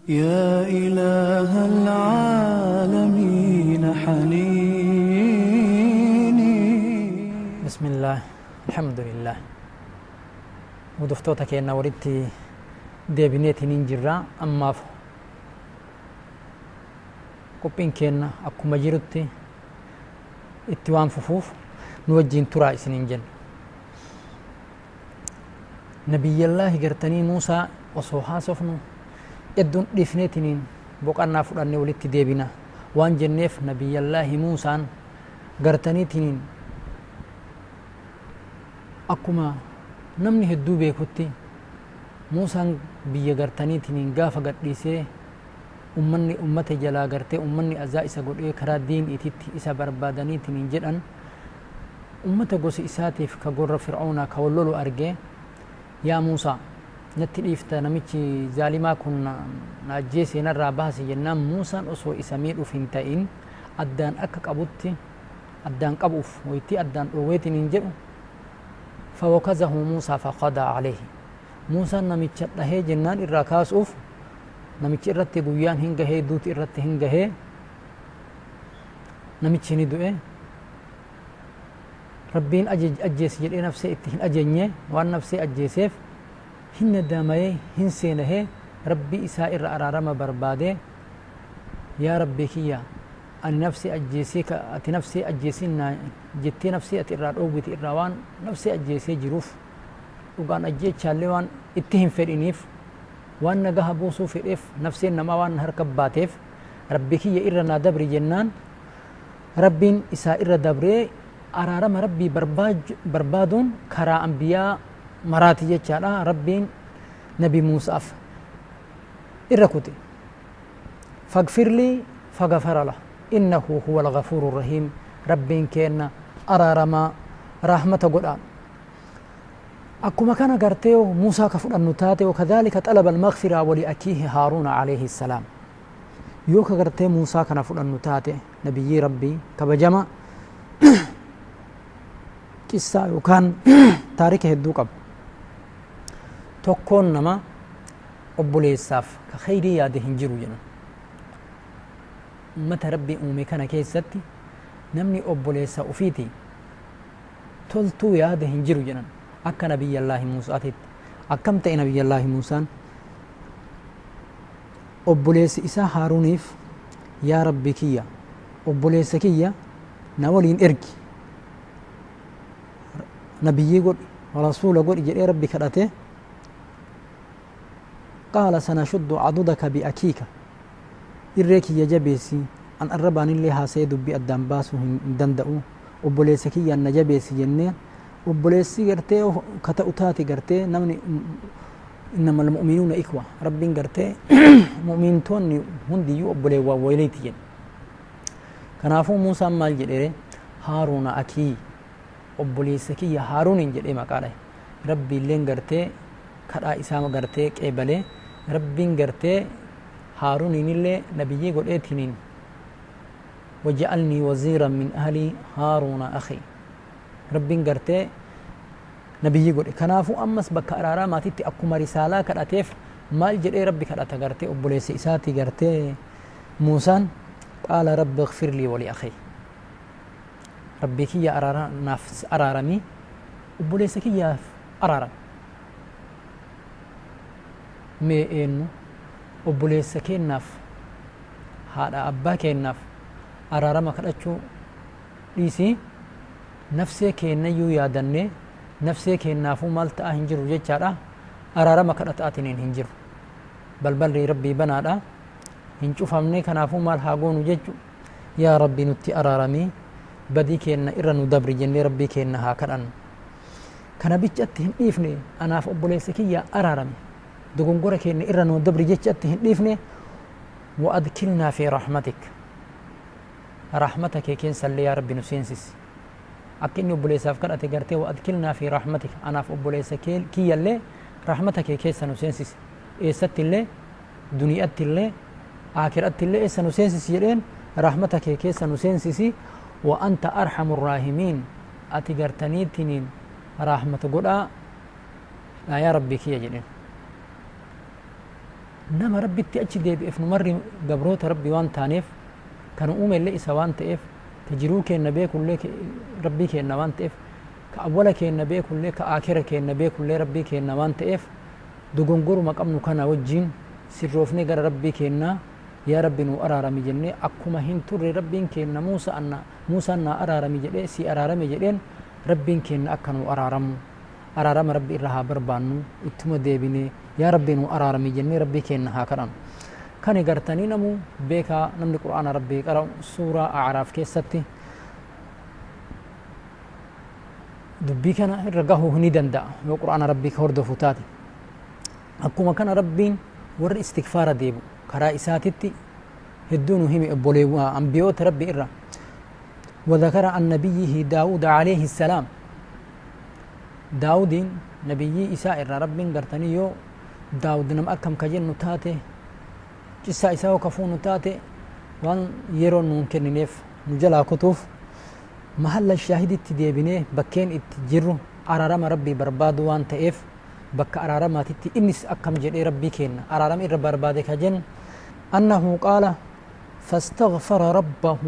يا إله العالمين حنيني. بسم الله الحمد لله. ودفتوتك إن وردتي deebineetiin hin jirra ammaaf qophiin keenna akkuma jirutti itti waan fufuuf nu wajjiin turaa isiniin jenna. Nabiyyallaahi gartanii Muusaa osoo haasofnu edduun dhiifneetiniin boqannaa fudhannee walitti deebina waan jenneef Nabiyyallaahi Muusaan gartaniitiniin akkuma namni hedduu beekutti Muusaan biyya gartaniitiin gaafa gadhiisee ummata jalaa gartee ummanni azaa isa godhee karaa diiniititti isa barbaadaniitiin jedhan ummata gosa isaatiif ka gorra fir'aunaa ka wallolu argee yaa Muusaa natti dhiifta namichi zaalimaa kun na ajjeesee narraa baasi jennaan Muusaan osoo isa miidhuuf hin ta'in addaan akka qabutti addaan qabuuf wayitii addaan dhoowweetiin jedhu فوكزه موسى فقضى عليه موسى نميتش دهه جنان الراكاسوف نميتش irratti guyyaan hin gahee duuti irratti hin gahee namichi ni du'e rabbiin ajjees jedhee nafsee itti hin ajeenye waan nafsee ajjeeseef hin nadamee hin seenahee rabbii isaa irra araarama barbaade yaa rabbii kiyya ani nafsee ajjeesee ka ati nafsee ajjeesinna jettee nafsee ati irraa dhoowwite irraa waan nafsee ajjeesee jiruuf dhugaan ajjeechaallee waan itti hin fedhiniif waan nagaha buusuu fedheef nafseen namaa waan harka baateef rabbi kiyya irra naa dabri jennaan rabbiin isaa irra dabree araarama rabbii barbaaduun karaa anbiyaa maraati jechaadha. Rabbiin nabi Muusaaf irra kute fagfirlii fagafara lah innahu huwa al-ghafuuru rahiim. Rabbiin keenna araarama rahmata godhaan akkuma kana gartee Muusaa ka fudhannu taate wakadhalika talaba al-maghfira wa li akiihi Haaruuna alayhi salaam yoo ka gartee Muusaa kana fudhannu taate nabiyyi rabbii kabajama qissaa yookaan taarika hedduu qaba. Tokkoon nama obboleessaaf ka khayrii yaade hin jiru jedhan ummata rabbii uume kana keessatti namni obboleessa ufiiti toltuu yaade hin jiru jedhan akka nabiyyallaahi Muusaatitti. Akkam ta'e nabiyyallaahi Muusaan obboleessi isaa Haaruuniif yaa rabbi kiyya obboleessa kiyya na waliin ergi nabiyyii godhi rasuula godhi jedhee rabbi kadhate qaala sanashuddu cadudaka biakiika irree kiyya jabeessi an arrabaan illee haasa'ee dubbii addaan baasuu hin danda'u obboleessa kiyyaan na jabeessi jenneen obboleessi gartee ka ta'u taate gartee namni innamal mu'minuuna ikwa rabbiin gartee mu'mintoonni hundiyyuu obboleewwan waliiti jedhe. Kanaafuu Muusaan maal jedhe Haaruuna akii obboleessa kiyya Haaruuniin jedhee maqaadha. Rabbiilleen gartee kadhaa isaa gartee qeebalee rabbiin gartee Haaruuniin illee nabiyyii godheetiniin waja'alnii waziiran min ahlii Haaruuna akhii rabbiin gartee nabiyyii godhe. Kanaafuu ammas bakka araaraa maatitti akkuma risaalaa kadhateef maal jedhee rabbi kadhata gartee obboleessa isaati gartee Muusaan qaala rabbi ighfir lii wa li akhii rabbii kiyya naaf araaramii obboleessa kiyyaaf araarami. Mee eenyu obboleessa keennaaf haadha abbaa keennaaf araarama kadhachuu dhiisii nafsee keennayyuu yaadannee nafsee keennaafuu maal ta'aa hin jiru jechaadha. Araarama kadhataatiin hin jiru balballi rabbii banaadha hin cufamne. Kanaafuu maal haa goonu jechu yaa rabbi nutti araaramii badii keenna irra nu dabri jennee rabbii keenna haa kadhannu. Kana bichatti hin dhiifne anaaf obboleessa kiyya araarami dogongora keenna irra nu dabri jechatti hin dhiifne wa adkilnaa fi rahmatik rahmata kee keessallee yaa rabbi nu seensisi. Akka inni obboleessaaf kadhate gartee wa adkilnaa fi rahmatik anaaf obboleessa kiyyallee rahmata kee keessa nu seensisi. Eessattillee duniyaattillee aakirattillee eessa nu seensisi jedheen rahmata kee keessa nu seensisi. Wa anta arhamur raahimiin ati gartaniitiniin rahmata godhaa yaa rabbi kiyya jedheen. نما ربي تأتي دي بإف نمر قبروت ربي وان تانيف كانوا أمي اللي إسوان تئف تجروك النبي كلك ربي كي النوان تئف كأولك النبي كلك كآخرك النبي كل ربي كي النوان تئف دقنقر مقام نكنا وجين سروفني قر ربي كينا يا ربي نو أرارمي جنة أكما هنتر ربي كينا موسى أنا أرارمي جنة سي أرارمي جنة ربي كينا أكنو أرارم ربي إرها بربانو اتم ديبيني يا ربي نو أرارمي جنة ربي كينا هاكران كان قرتني نمو بيكا نمني قرآن ربي قرأ سورة أعراف كيستي دبي كان رقاه هني دندا يو قرآن ربي كورد فتاتي أكما كان ربين ور استغفار ديبو كرا إساتتي هدون هم أبولي وأنبيوت ربي إرّا وذكر عن نبيه داود عليه السلام داود نبي إساء إرّا ربين قرتني يو داود نم أكم كجن نتاته جسا إساء وكفون نتاته وان يرون ممكن نيف نجلا كتوف محل الشاهد اتديبينه بكين اتجرو أرارم ربي بربادو وان تئف بك أرارما تتي إنس أكم جدي ربي كين أرارم إر بربادك جن أنه قال فاستغفر ربه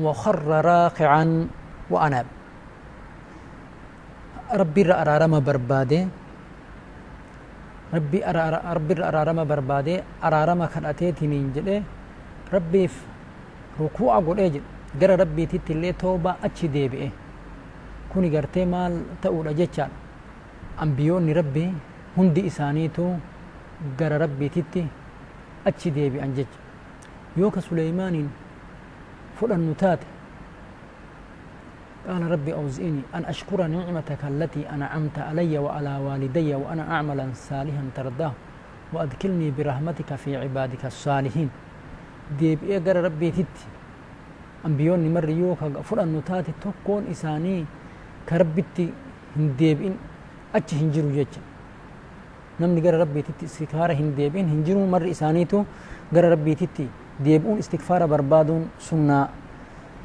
وخر راكعا وأناب ربي أرارما برباده ربي أرارما برباده أرارما كان أتيتني جدي ربي ركوع قول أجل جرى ربي تتي اللي توبة أتشي ديبئه كوني قرتي مال تقول أجتشان أنبيوني ربي هندي إسانيتو قرى ربي تتي أتشي ديبي أنجج يوكا سليمان فلان نتات قال ربي أوزئني أن أشكر نعمتك التي أنعمت علي وعلى والدي وأنا أعملا صالحا ترضاه وأدخلني برحمتك في عبادك الصالحين ديبي قرى ربي تتي أنبيوني مر يوكا فلان نتات تكون إساني كربتي هنديبين أتش هنجرو جيتش نمني قرى ربي تتي استغفار هنديبين هنجرو مر إسانيتو قرى ربي تتي ديبون استغفار بربادون سنة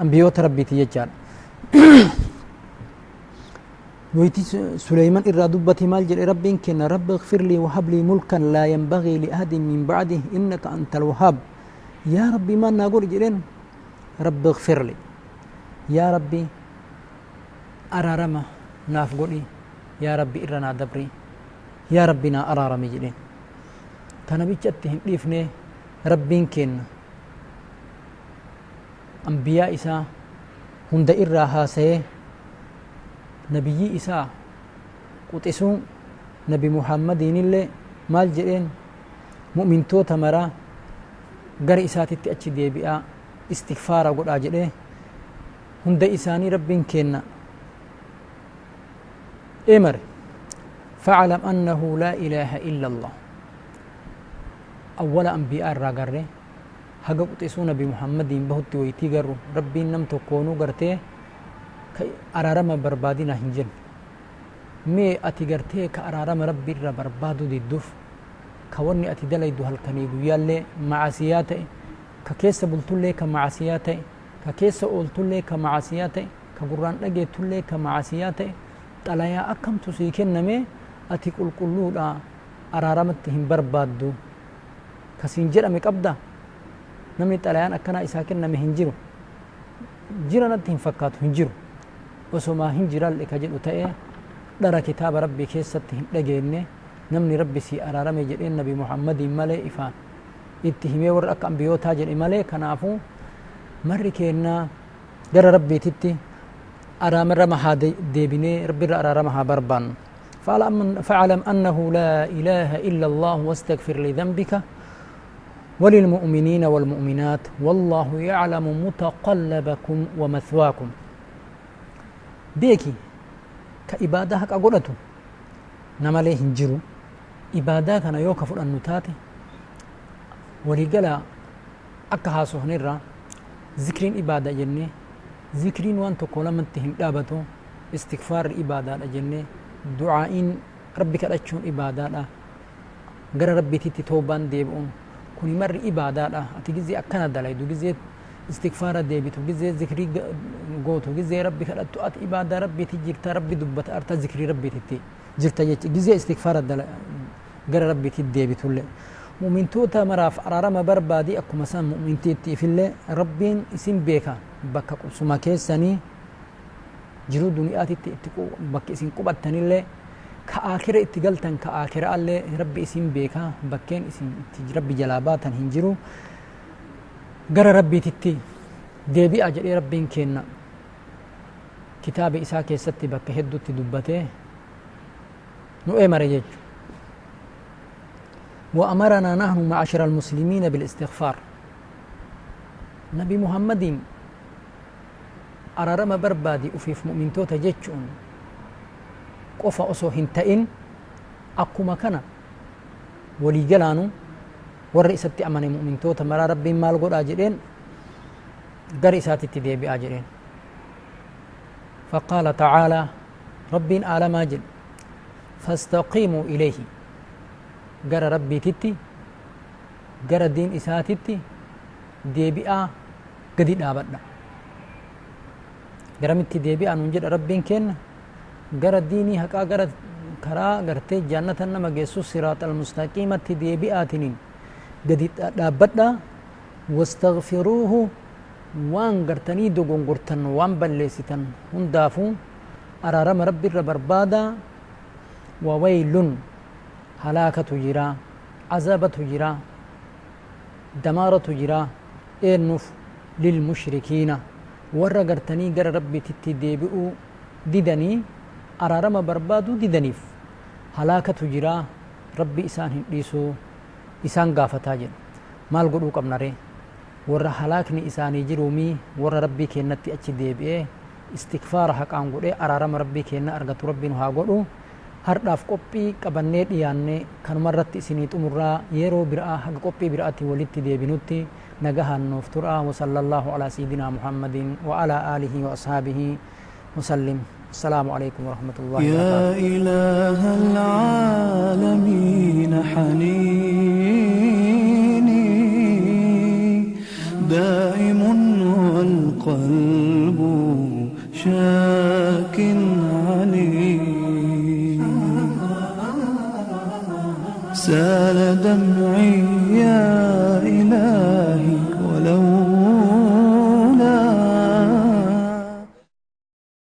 أنبيوت ربي تيجال ويتي سليمان إرادوبتي مال جل ربي كن رب اغفر لي وهب لي ملكا لا ينبغي لأحد من بعده إنك أنت الوهاب يا ربي ما نقول جلين رب اغفر لي يا ربي أرارما نافقولي يا ربي إرنا دبري يا ربنا أرارمي جلين تنبيتشتهم ليفني ربين كن أنبياء إساء هند إرّا هاسي نبي إساء قطسون نبي محمد اللي مال جرين مؤمن تو تمرا غر إساء تتأتش دي بيئة استغفارا قد آجره هند إساني ربين كن إمر فاعلم أنه لا إله إلا الله أول أنبياء الرّاقره haga quxisuu nabi muhammadiin bahutti waytii garru rabbiin nam tokkoonuu gartee ka araarama barbaadina hin jennu mee ati gartee ka araarama rabbi irra barbaadu didduuf ka wanni ati dalaydu halkanii guyyaallee macasiyaa ta'e ka keessa bultullee ka macasiyaa ta'e ka keessa ooltullee ka macasiyaa ta'e ka gurraan dhageettullee ka macasiyaa ta'e xalayaa akkamtu sii kenname ati qulqulluudha araaramatti hin barbaaddu kasiin jedhame qabda namni xalayaan akkanaa isaa kenname hin jiru jiranatti hin fakkaatu hin jiru osoma hin jiralle ka jedhu ta'e dhara kitaaba rabbii keessatti hin dhageenye namni rabbi sii araarame jedheen nabi muhammadiin malee ifaan itti himee warra akka ambiyootaa jedhe malee kanaafuu marri keennaa gara rabbiititti araamarama haa deebinee rabbirra araarama haa barbaannu فاعلم أنه لا إله إلا الله واستغفر لذنبك وللمؤمنين والمؤمنات والله يعلم متقلبكم ومثواكم بيكي كإبادة حق أقولته نمالي هنجرو إبادة كان يوكف النتات ولقلا أكها سهنرا ذكرين إبادة جنة ذكرين وان تقول من تهم دابتو استغفار إبادة جنة دعائين ربك الأجون إبادة غير ربي تتي توبان ديبون كوني مر إبادة أتجزي أكنا دلايدو جزي استغفار ديبتو جزي ذكري قوتو جزي ربي خلتو أت إبادة ربي تجيك ربي دبت أرتا ذكري ربي تتي جرت جزي استغفار دلا غير ربي تديبتو مؤمن توتا مراف أرارما بربادي أكو مسان مؤمن تيتي في الله ربين اسم بيكا بكا قبسما كيساني جرو دنياتي تيتكو بكا اسم قبطاني الله كآخرة اتقلتن كآخرة الله ربي اسم بيكا بكين اسم ربي جلاباتا هنجرو قرى ربي تتي ديبي أجري ربين كينا كتاب إساء كيستي بكا هدو تدبته نو إيمار يجو وأمرنا نحن معاشر المسلمين بالاستغفار نبي محمد أرارما بربادي أفيف مؤمن توتا جيتشون قفا أسو هنتئن أقوما كان ولي جلانو والرئيسة أماني مؤمن توتا مرا ربي مال قد آجرين قرئسات التديبي آجرين فقال تعالى ربي آلم آجل فاستقيموا إليه gara rabbiititti gara diin isaatitti deebi'aa gadi dhaabadha garamitti deebi'aa nuun jedha rabbiin kenna gara diinii haqaa gara karaa gartee jannatan nama geessu siraaxal mustaqiimatti deebi'aatiniin gadi dhaabbadha wastaghfiruuhu waan gartanii dogongortan waan balleessitan hundaafuu araarama rabbiirra barbaada wawaylun هلاكة جرا عذابة جرا دمارة جرا إنف للمشركين ورقرتني قر ربي تتديبئو ددني أرارم بربادو ددنيف هلاكة جرا ربي إسان هنديسو إسان غافتا جن مال قدو قبنري ور هلاكني إساني جرومي ور ربي كينتي أچي ديبئي استغفار حق آنقودي أرارم ربي كينا أرغت ربي نها قدو hardhaaf qophii qabannee dhiyaanne kanumarratti isinii xumurraa yeroo biraa haga qophii biraatti walitti deebinutti nagahan nuuf tura wasallallaahu alaa sayidinaa muhammadin wa alaa aalihi wa ashaabihi wasallim السلام عليكم ورحمة الله وبركاته يا إله العالمين حنيني دائم والقلب شاك عليم سال دمعي يا إلهي ولو